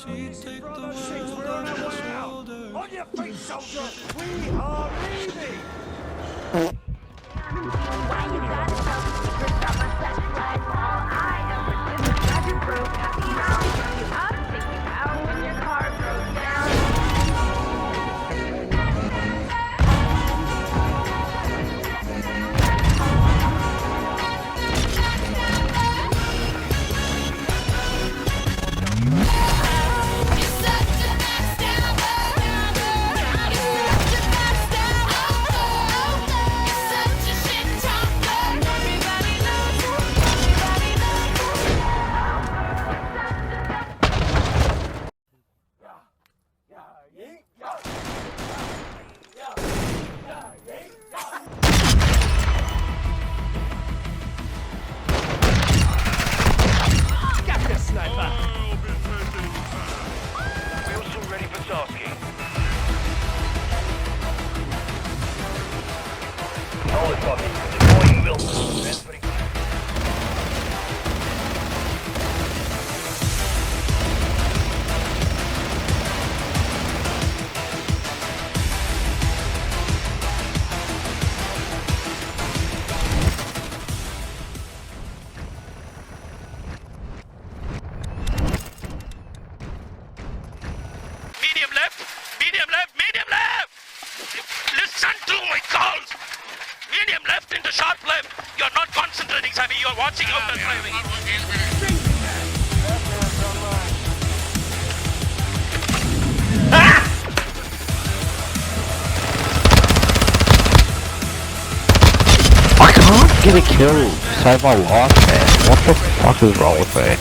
We're on our way out! On your feet, soldiers! We are leaving! Why you gotta tell the secrets of a sex life? All I know is when the dragon broke out the house, take you up, take you out when your car broke down. Medium left, medium left! Listen to my calls! Medium left into sharp left. You're not concentrating, Sammy. You're watching out and driving. I can't get a kill to save my life, man. What the fuck is wrong with me?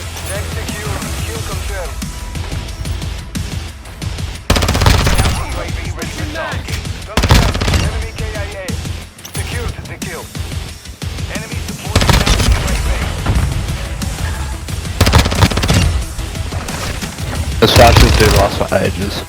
This flashes do last for ages.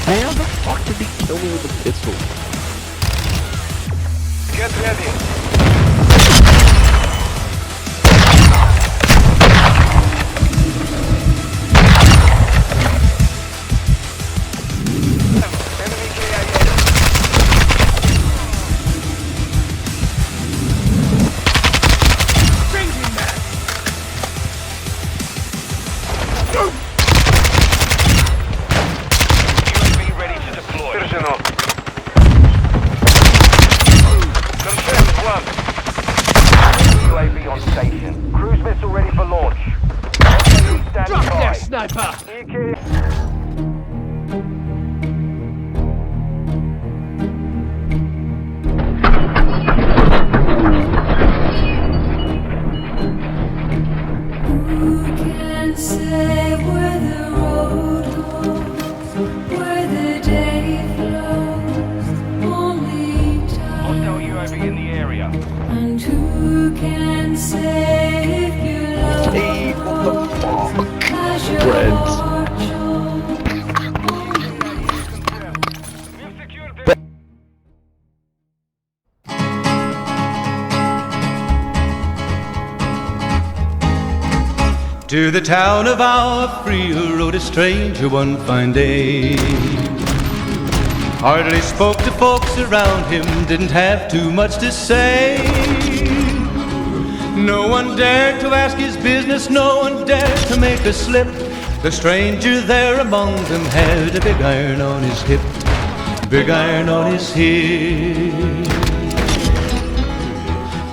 How the fuck did he kill me with a pistol? Get ready! UAV on station. Cruise missile ready for launch. Drop that sniper! Who can say where the road goes, where the day flows? Only time. Hostile UAV in the area. And who can say if you love Hey, what the fuck? as your Breads. heart shows? We've secured this. To the town of our free rode a stranger one fine day. Hardly spoke to folks around him, didn't have too much to say. No one dared to ask his business, no one dared to make a slip. The stranger there among them had a big iron on his hip, big iron on his hip.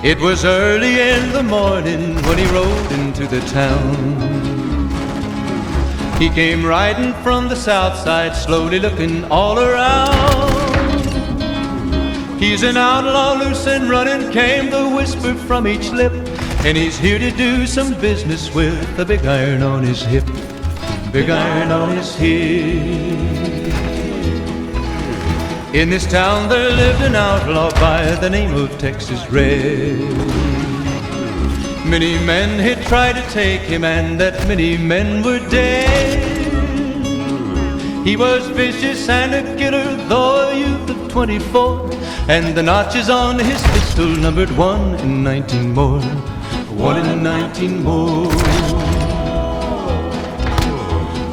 It was early in the morning when he rode into the town. He came riding from the south side, slowly looking all around. He's an outlaw, loose and running, came the whisper from each lip. And he's here to do some business with a big iron on his hip, big iron on his hip. In this town there lived an outlaw by the name of Texas Red. Many men had tried to take him, and that many men were dead. He was vicious and a killer, though a youth of 24, and the notches on his pistol numbered 1 in 19 more. 1 in 19 more.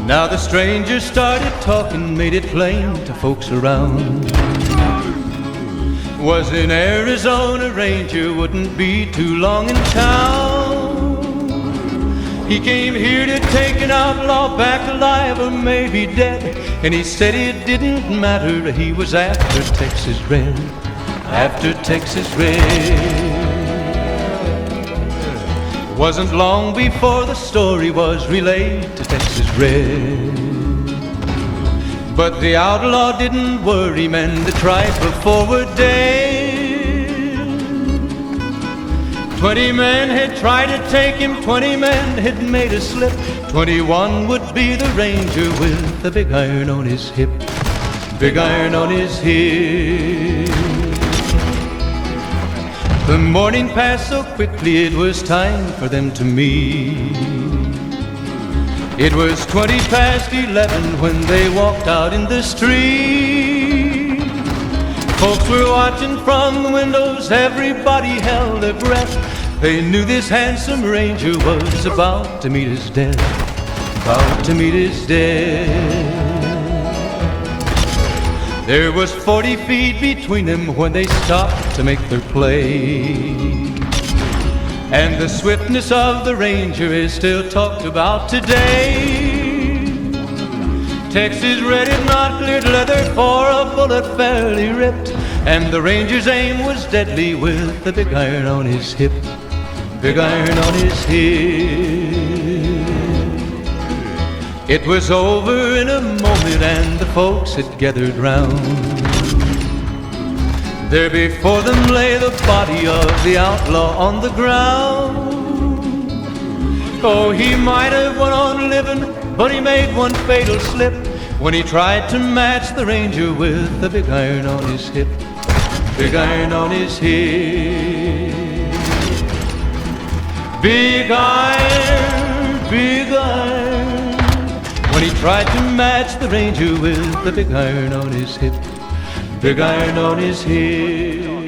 Now the stranger started talking, made it plain to folks around. Was an Arizona Ranger, wouldn't be too long in town. He came here to take an outlaw back alive or maybe dead, and he said it didn't matter, he was after Texas Red. After Texas Red. Wasn't long before the story was relayed to Texas Red. But the outlaw didn't worry men that tried before were dead. 20 men had tried to take him, 20 men had made a slip. 21 would be the Ranger with the big iron on his hip. Big iron on his hip. The morning passed so quickly, it was time for them to meet. It was 20 past 11 when they walked out in the street. Folks were watching from the windows, everybody held their breath. They knew this handsome Ranger was about to meet his death. About to meet his death. There was 40 feet between them when they stopped to make their play. And the swiftness of the Ranger is still talked about today. Texas Red is not cleared leather for a bullet fairly ripped, and the Ranger's aim was deadly with the big iron on his hip. Big iron on his hip. It was over in a moment and the folks had gathered round. There before them lay the body of the outlaw on the ground. Oh, he might have went on living, but he made one fatal slip when he tried to match the Ranger with the big iron on his hip. Big iron on his hip. Big iron, big iron. When he tried to match the Ranger with the big iron on his hip. Big iron on his hip.